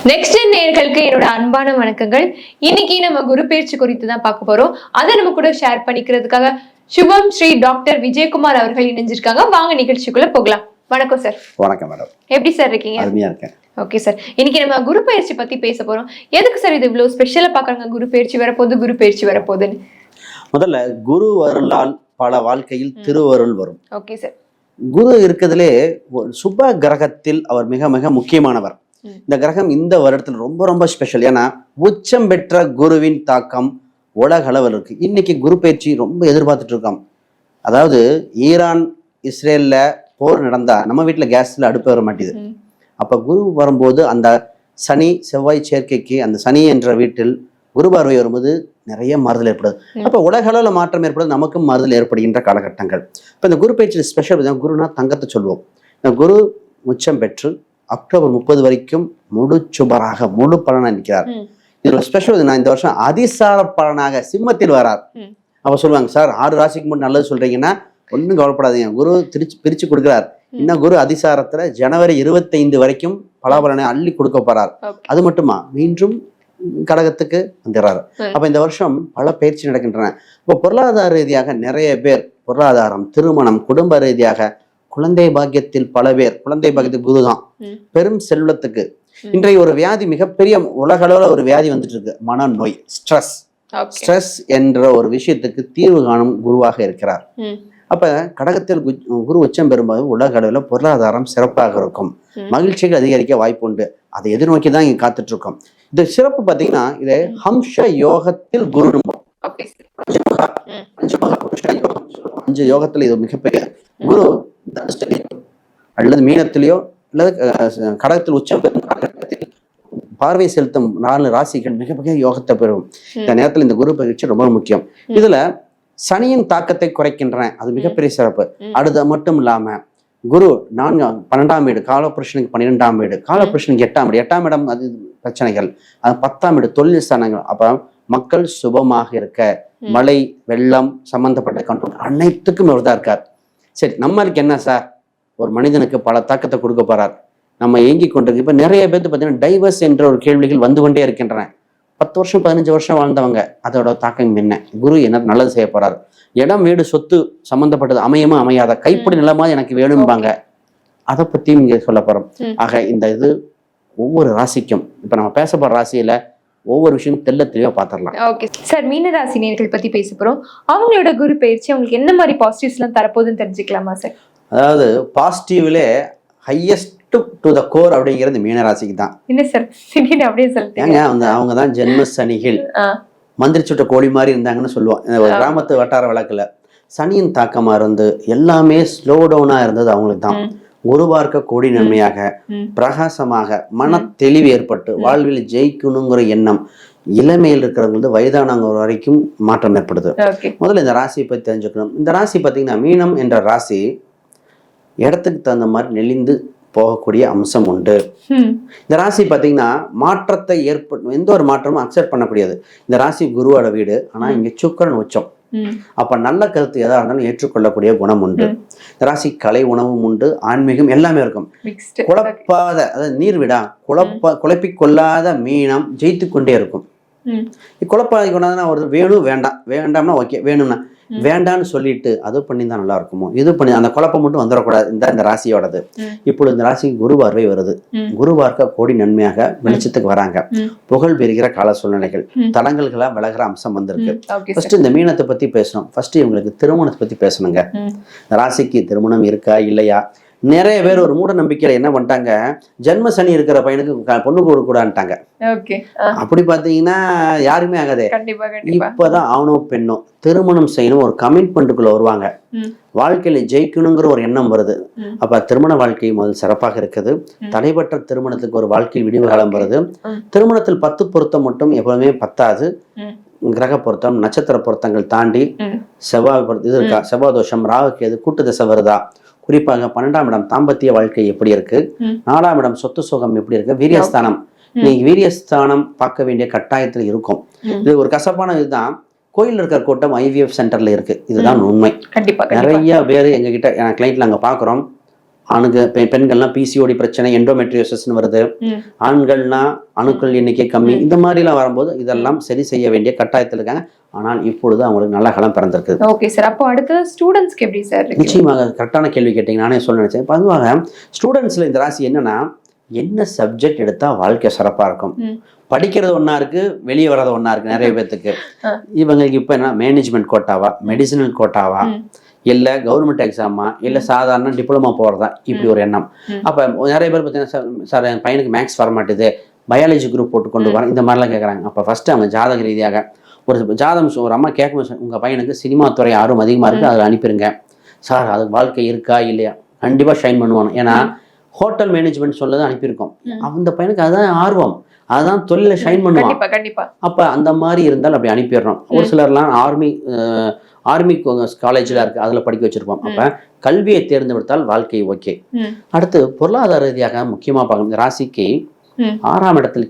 Next நேயர்களுக்கு என்னோட அன்பான வணக்கங்கள். இன்னைக்கு நம்ம குரு பயிற்சி குறித்து தான் பார்க்க போறோம். அதை நம்ம கூட ஷேர் பண்ணிக்கிறதுக்காக சுபம் ஸ்ரீ டாக்டர் விஜயகுமார் அவர்கள் இணைஞ்சிருக்காங்க. வாங்க நிகழ்ச்சிக்குள்ள போகலாம். வணக்கம் சார். வணக்கம் மேடம். எப்படி சார் இருக்கீங்க? அருமையா இருக்கேன். ஓகே சார், இன்னைக்கு நம்ம குரு பயிற்சி பத்தி பேச போறோம். எதுக்கு சார் இது இவ்வளவு ஸ்பெஷலா பாக்குறாங்க? குரு பயிற்சி வரப்போகுதுன்னு முதல்ல குரு அருளால் பல வாழ்க்கையில் திருவருள் வரும். Okay sir. குரு இருக்கிறதுலே சுப கிரகத்தில் அவர் மிக மிக முக்கியமானவர். இந்த கிரகம் இந்த வருடத்தில் ரொம்ப ரொம்ப ஸ்பெஷல். ஏன்னா உச்சம் பெற்ற குருவின் தாக்கம் உலக அளவில் இருக்கு. இன்னைக்கு குரு பயிற்சி ரொம்ப எதிர்பார்த்துட்டு இருக்கோம். அதாவது ஈரான் இஸ்ரேல்ல போர் நடந்தா நம்ம வீட்டுல கேஸ்ல அடுப்பு வர மாட்டேது. அப்ப குரு வரும்போது அந்த சனி செவ்வாய் சேர்க்கைக்கு அந்த சனி என்ற வீட்டில் குரு பார்வை வரும்போது நிறைய மாறுதல் ஏற்படுது. அப்ப உலக அளவில் மாற்றம் ஏற்படுது, நமக்கும் மாறுதல் ஏற்படுகின்ற காலகட்டங்கள். இப்ப இந்த குரு பயிற்சி ஸ்பெஷல். குருனா தங்கத்தை சொல்லுவோம். இந்த குரு உச்சம் பெற்று அக்டோபர் 30 வரைக்கும் முழு சுபராக முழு பலனா நிற்கிறார். இதுல ஸ்பெஷல் நான் இந்த வருஷம் அதிசார பலனாக சிம்மத்தில் வரார். அப்ப சொல்லுவாங்க, சார் 6 ராசிக்கு மட்டும் நல்லது சொல்றீங்கன்னா ஒன்றும் கவலைப்படாதீங்க, குரு பிரிச்சு கொடுக்குறார். இன்னும் குரு அதிசாரத்துல ஜனவரி 25 வரைக்கும் பலாபலனை அள்ளி கொடுக்க போறார். அது மட்டுமா மீண்டும் கடகத்துக்கு வந்துடுறாரு. அப்ப இந்த வருஷம் பல பயிற்சி நடக்கின்றன. இப்போ பொருளாதார ரீதியாக நிறைய பேர் பொருளாதாரம், திருமணம், குடும்ப ரீதியாக குழந்தை பாக்கியத்தில் பல பேர் குழந்தை பாக்கியத்துக்கு குருதான். பெரும் செல்வத்துக்கு இன்றைய ஒரு வியாதி, மிகப்பெரிய உலக அளவில் ஒரு வியாதி வந்துட்டு இருக்கு, மனநோய், ஸ்ட்ரெஸ். ஸ்ட்ரெஸ் என்ற ஒரு விஷயத்துக்கு தீர்வு காணும் குருவாக இருக்கிறார். அப்ப கடகத்தில் குரு உச்சம் பெறும்போது உலக அளவில் பொருளாதாரம் சிறப்பாக இருக்கும், மகிழ்ச்சிகள் அதிகரிக்க வாய்ப்பு உண்டு. அதை எதிர்நோக்கி தான் இங்க காத்துட்டு இருக்கோம். இந்த சிறப்பு பாத்தீங்கன்னா இது ஹம்ச யோகத்தில் குரு 5 யோகத்துல இது மிகப்பெரிய குரு அல்லது மீனத்திலேயோ அல்லது கடகத்தில் உச்சம் பெறும் பார்வை செலுத்தும் 4 ராசிகள் மிக மிக யோகத்தை பெறும். இந்த நேரத்தில் இந்த குரு பயிற்சி ரொம்ப முக்கியம். இதுல சனியின் தாக்கத்தை குறைக்கின்றன, அது மிகப்பெரிய சிறப்பு. அடுத்து மட்டும் இல்லாம குரு 12ஆம் வீடு காலபுருஷனுக்கு 12ஆம் வீடு, காலபுருஷனுக்கு 8ஆம் வீடு. 8ஆம் இடம் அது பிரச்சனைகள், அது 10ஆம் வீடு தொழில் ஸ்தானங்கள். அப்ப மக்கள் சுபமாக இருக்க, மழை வெள்ளம் சம்பந்தப்பட்ட கண்ட்ரோல் அனைத்துக்கும் இவர் தான் இருக்கார். சரி, நம்மளுக்கு என்ன சார், ஒரு மனிதனுக்கு பல தாக்கத்தை கொடுக்க போறார், நம்ம ஏங்கி கொண்டிருக்கு. இப்ப நிறைய பேருக்கு பார்த்தீங்கன்னா டைவர்ஸ் என்ற ஒரு கேள்விகள் வந்து கொண்டே இருக்கின்றன. 10 வருஷம் 15 வருஷம் வாழ்ந்தவங்க, அதோட தாக்கம் என்ன, குரு என்ன நல்லது செய்ய போறாரு, இடம் வீடு சொத்து சம்பந்தப்பட்டது அமையுமா அமையாத, கைப்படி நிலமா எனக்கு வேணும்பாங்க, அதை பத்தியும் இங்க சொல்ல போறோம். ஆக இந்த இது ஒவ்வொரு ராசிக்கும் இப்ப நம்ம பேச போற ராசியில ஒவ்வொரு விஷயம் தெளிவா பாத்திரலாம். ஓகே சார், மீனராசி நேயர்கள் பத்தி பேச போறோம். அவங்களோட குரு பயிற்சி அவங்களுக்கு என்ன மாதிரி பாசிட்டிவ்ஸ் எல்லாம் தரப்போகுதுன்னு தெரிஞ்சுக்கலாமா சார்? அதாவது பாசிட்டிவ்ல ஹையஸ்ட் டு த கோர் அப்படிங்கிறது மீனராசிக்கு தான். என்ன சார் அப்படியே சொல்லிட்டீங்க? அவங்க தான் ஜென்ம சனிகள், மந்திரி சுட்ட கோழி மாதிரி இருந்தாங்கன்னு சொல்லுவோம். ஒரு கிராமத்து வட்டார வழக்குல சனியின் தாக்கமா இருந்து எல்லாமே ஸ்லோ டவுனா இருந்தது அவங்களுக்கு தான். ஒரு பார்க்க கோடி நன்மையாக பிரகாசமாக மன தெளிவு ஏற்பட்டு வாழ்வில் ஜெயிக்கணுங்கிற எண்ணம் இளமையில் இருக்கிறவங்களுக்கு வயதானவங்க வரைக்கும் மாற்றம் ஏற்படுது. முதல்ல இந்த ராசியை பத்தி தெரிஞ்சுக்கணும். இந்த ராசி பார்த்தீங்கன்னா மீனம் என்ற ராசி இடத்துக்கு தகுந்த மாதிரி நெளிந்து போகக்கூடிய அம்சம் உண்டு. இந்த ராசி பார்த்தீங்கன்னா மாற்றத்தை எந்த ஒரு மாற்றமும் அக்செப்ட் பண்ணக்கூடியது. இந்த ராசி குருவோட வீடு, ஆனா இங்க சுக்கிரன் உச்சம். அப்ப நல்ல கருத்து எதா இருந்தாலும் ஏற்றுக்கொள்ளக்கூடிய குணம் உண்டு. இந்த ராசி கலை உணவும் உண்டு, ஆன்மீகம் எல்லாமே இருக்கும். குழப்பாத, அதாவது நீர்விடா குழப்பிக் கொள்ளாத மீனம் ஜெயித்து கொண்டே இருக்கும். குழப்பாதி கொண்டாதுன்னா ஒரு வேணும் வேண்டாம், வேண்டாம்னா ஓகே, வேணும்னா வேண்டான்னு சொல்லிட்டு அது பண்ணி தான் நல்லா இருக்குமோ, இது பண்ணி அந்த குழப்பம் மட்டும் வந்துடக்கூடாது. இந்த ராசியோடது. இப்பொழுது இந்த ராசிக்கு குரு பார்வை வருது. குரு பார்க்க கோடி நன்மையாக வெளிச்சத்துக்கு வராங்க. புகழ் பெறுகிற கால சூழ்நிலைகள், தடங்கல்களா விலகிற அம்சம் வந்திருக்கு. ஃபர்ஸ்ட் இந்த மீனத்தை பத்தி பேசணும். ஃபர்ஸ்ட் இவங்களுக்கு திருமணத்தை பத்தி பேசணுங்க. இந்த ராசிக்கு திருமணம் இருக்கா இல்லையா? நிறைய பேர் ஒரு மூட நம்பிக்கையில என்ன பண்ணிட்டாங்க, ஜென்ம சனி இருக்கிற பையனுக்கு பொண்ணு கொடுக்க கூடாதுட்டாங்க. அப்படி பாத்தீங்கன்னா யாருமே ஆகாதே. இப்பதான் அவனோ பெண்ணோ திருமணம் செய்யணும் ஒரு கமிட்மெண்ட்டுக்குள்ள வருவாங்க. வாழ்க்கையில ஜெயிக்கணுங்கிற ஒரு எண்ணம் வருது. அப்ப திருமண வாழ்க்கை முதல் சிறப்பாக இருக்குது. தடைபட்ட திருமணத்துக்கு ஒரு வாழ்க்கை விடிவு காலம் வருது. திருமணத்தில் 10 பொருத்தம் மட்டும் எப்பவுமே பத்தாது. கிரக பொருத்தம், நட்சத்திர பொருத்தங்கள் தாண்டி செவ்வாய் இது இருக்கா, செவ்வாய் தோஷம், ராகு கேது கூட்டு திசை வருதா, குறிப்பாக 12ஆம் இடம் தாம்பத்திய வாழ்க்கை எப்படி இருக்கு, 4ஆம் இடம் சொத்து சுகம் எப்படி இருக்கு, வீரியஸ்தானம், நீங்க வீரியஸ்தானம் பார்க்க வேண்டிய கட்டாயத்துல இருக்கும். இது ஒரு கசப்பான இதுதான். கோயில் இருக்கிற கூட்டம் IVF சென்டர்ல இருக்கு, இதுதான் உண்மை. நிறைய பேர் எங்க கிட்ட கிளைண்ட்ல அங்க பாக்குறோம், பெண்கள்லாம் பிசிஓடி பிரச்சனை, எண்டோமெட்ரியோசிஸ்னு வருது. ம். ஆண்கள்னா அணுக்கள் எண்ணிக்கை கம்மி, இந்த மாதிரிலாம் வரும்போது இதெல்லாம் சரி செய்ய வேண்டிய கட்டாயத்தில் இருக்காங்க. ஆனால் இப்பொழுது அவங்களுக்கு நல்ல காலம் பிறந்திருக்கு. Okay sir. அப்போ அடுத்து ஸ்டூடெண்ட்ஸ்க்கு எப்படி சார் இருக்கு? நிச்சயமாக கரெக்டான கேள்வி கேட்டீங்க. நானே சொல்ல நினைச்சேன். பொதுவாக ஸ்டூடெண்ட்ஸ்ல இந்த ராசி என்னன்னா, என்ன சப்ஜெக்ட் எடுத்தா வாழ்க்கை சிறப்பா இருக்கும். ம். படிக்கிறது ஒண்ணா இருக்கு, வெளியே வர்றது ஒண்ணா இருக்கு நிறைய பேத்துக்கு. இவங்களுக்கு இப்ப என்ன மேனேஜ்மெண்ட் கோட்டாவா, மெடிசினல் கோட்டாவா, இல்ல கவர்மெண்ட் எக்ஸாமா, இல்ல சாதாரண டிப்ளமா போறதா, இப்படி ஒரு எண்ணம். அப்ப நிறைய பேர் பார்த்தீங்கன்னா, சார் என் பையனுக்கு மேக்ஸ் வர மாட்டேது, பயாலஜி குரூப் போட்டு கொண்டு வரேன், இந்த மாதிரிலாம் கேட்குறாங்க. அப்போ ஃபர்ஸ்ட் அவங்க ஜாதக ரீதியாக ஒரு ஜாதகம் ஒரு அம்மா கேட்கும், உங்க பையனுக்கு சினிமா துறை ஆர்வம் அதிகமா இருக்கு, அதில் அனுப்பிடுங்க சார். அது வாழ்க்கை இருக்கா இல்லையா, கண்டிப்பா ஷைன் பண்ணுவாங்க. ஏன்னா ஹோட்டல் மேனேஜ்மெண்ட் சொல்லதான் அனுப்பியிருக்கோம். அந்த பையனுக்கு அதுதான் ஆர்வம், அதுதான் தொழில ஷைன் பண்ணுவான். கண்டிப்பா. அப்ப அந்த மாதிரி இருந்தால் அப்படி அனுப்பிடுறோம். ஒரு சிலர்லாம் ஆர்மி காலேஜ்ல இருக்கு, அதுல படிக்க வச்சிருப்போம். அப்ப கல்வியை தேர்ந்தெடுத்தால் வாழ்க்கை ஓகே. அடுத்து பொருளாதார ரீதியாக முக்கியமா பார்க்கணும். இந்த ராசிக்கு 6ஆம் இடத்தில்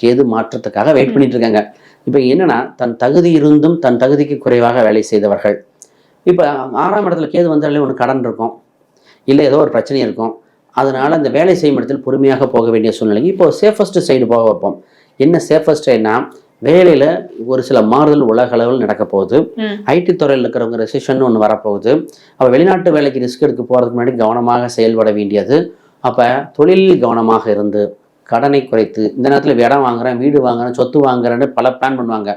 கேது மாற்றத்துக்காக வெயிட் பண்ணிட்டு இருக்காங்க. இப்ப என்னன்னா, தன் தகுதி இருந்தும் தன் தகுதிக்கு குறைவாக வேலை செய்தவர்கள். இப்ப 6ஆம் இடத்துல கேது வந்தாலே ஒன்று கடன் இருக்கும், இல்லை ஏதோ ஒரு பிரச்சனை இருக்கும். அதனால அந்த வேலை செய்யும் இடத்தில் பொறுமையாக போக வேண்டிய சூழ்நிலை. இப்போ சேஃபஸ்ட் சைடு போக வைப்போம். என்ன சேஃபஸ்ட் சைடுனா, வேலையில ஒரு சில மாறுதல் உலக அளவில் நடக்க போகுது. ஐடி துறையில் இருக்கிறவங்க ரெசிஷன் ஒன்று வரப்போகுது. அப்போ வெளிநாட்டு வேலைக்கு ரிஸ்க் எடுக்க போறதுக்கு முன்னாடி கவனமாக செயல்பட வேண்டியது. அப்ப தொழிலில் கவனமாக இருந்து கடனை குறைத்து, இந்த நேரத்தில் இடம் வாங்குறேன், வீடு வாங்குறேன், சொத்து வாங்குறேன்னு பல பிளான் பண்ணுவாங்க.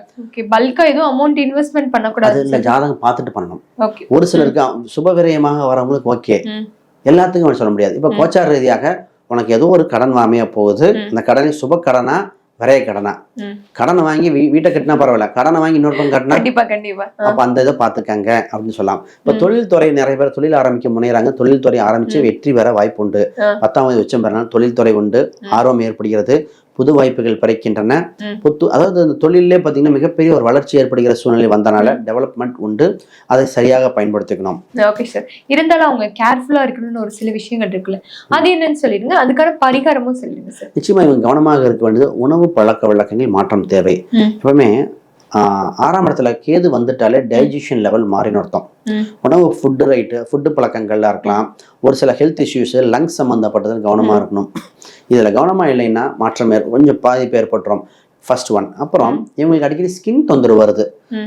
பல்கா எதுவும் அமௌண்ட் இன்வெஸ்ட்மெண்ட் பண்ணக்கூடாது. அது இல்லை, ஜாதகம் பார்த்துட்டு பண்ணணும். ஒரு சிலருக்கு சுப விரயமாக வரவங்களுக்கு ஓகே, எல்லாத்துக்கும் சொல்ல முடியாது. இப்போ கோச்சார ரீதியாக உனக்கு ஏதோ ஒரு கடன் அமைய போகுது. அந்த கடனை சுப கடனா விரைய கடனா, கடனை வாங்கி வீட்டை கட்டினா பரவாயில்ல, கடனை வாங்கி இன்னொரு பக்கம் கட்டினா அப்ப அந்த இதை பார்த்துக்காங்க அப்படின்னு சொல்லலாம். இப்போ தொழில்துறை நிறைய பேர் தொழில் ஆரம்பிக்க முனைகிறாங்க. தொழில்துறை ஆரம்பிச்சு வெற்றி பெற வாய்ப்பு உண்டு. 10ஆம் உச்சம் பெறனால தொழில்துறை உண்டு, ஆர்வம் ஏற்படுகிறது, புது வாய்ப்புகள் பிறக்கின்றன. அதாவது அந்த தொழிலே பார்த்தீங்கன்னா மிகப்பெரிய ஒரு வளர்ச்சி ஏற்படுகிற சூழ்நிலை வந்தனால டெவலப்மெண்ட் உண்டு, அதை சரியாக பயன்படுத்திக்கணும். Okay sir. இருந்தாலும் அவங்க கேர்ஃபுல்லா இருக்கணும்னு ஒரு சில விஷயங்கள் இருக்குல்ல, அது என்னன்னு சொல்லிடுங்க, அதுக்கான பரிகாரமும் சொல்லிடுங்க சார். நிச்சயமா இவங்க கவனமாக இருக்க வேண்டியது உணவு பழக்க வழக்கங்கள் மாற்றம் தேவை. எப்பவுமே 6ஆம் இடத்துல கேது வந்துட்டாலே டைஜஷன் லெவல் மாறின அர்த்தம். உணவு ஃபுட்டு பழக்கங்கள்லாம் இருக்கலாம். ஒரு சில ஹெல்த் இஷ்யூஸ் லங்ஸ் சம்மந்தப்பட்டது கவனமாக இருக்கணும். இதில் கவனமாக இல்லைன்னா மாற்றம் கொஞ்சம் பாதிப்பு ஏற்பட்டுரும். First one. அப்புறம் இவங்களுக்கு அடிக்கடி ஸ்கின் தொந்தரவு வருது,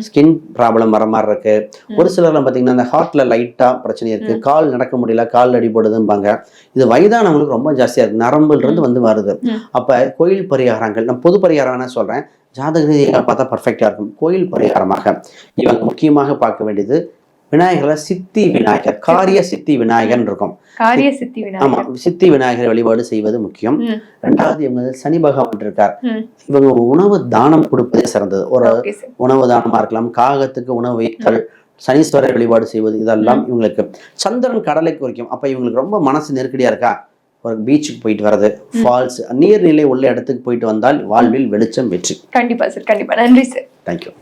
ஸ்கின் ப்ராப்ளம் வர மாதிரி இருக்கு. ஒரு சிலர்லாம் பார்த்தீங்கன்னா இந்த ஹார்ட்ல லைட்டா பிரச்சனை இருக்கு, கால் நடக்க முடியல, கால் அடிபடுதும்பாங்க. இது வயதானவங்களுக்கு ரொம்ப ஜாஸ்தியா இருக்கு, நரம்புல இருந்து வந்து வருது. அப்ப கோயில் பரிகாரங்கள், நான் பொது பரிகாரம் சொல்றேன், ஜாதக ரீதியாக பார்த்தா பர்ஃபெக்டா இருக்கும். கோயில் பரிகாரமாக இவங்க முக்கியமாக பார்க்க வேண்டியது விநாயகர்ல சித்தி விநாயகர், காரிய சித்தி விநாயகர் இருக்கும். ஆமா, சித்தி விநாயகர் வழிபாடு செய்வது முக்கியம். 2வது இவங்க சனி பகவான் இருக்கார். இவங்க ஒரு உணவு தானம் கொடுப்பதே சிறந்தது. ஒரு உணவு தானமா இருக்கலாம், காகத்துக்கு உணவு வைத்தல், சனீஸ்வரர் வழிபாடு செய்வது, இதெல்லாம் இவங்களுக்கு. சந்திரன் கடலை குறிக்கும். அப்ப இவங்களுக்கு ரொம்ப மனசு நெருக்கடியா இருக்கா, ஒரு பீச்சுக்கு போயிட்டு வர்றது, ஃபால்ஸ், நீர்நிலை உள்ள இடத்துக்கு போயிட்டு வந்தால் வாழ்வில் வெளிச்சம் வெற்றி. கண்டிப்பா சார், கண்டிப்பா. நன்றி சார். தேங்க்யூ.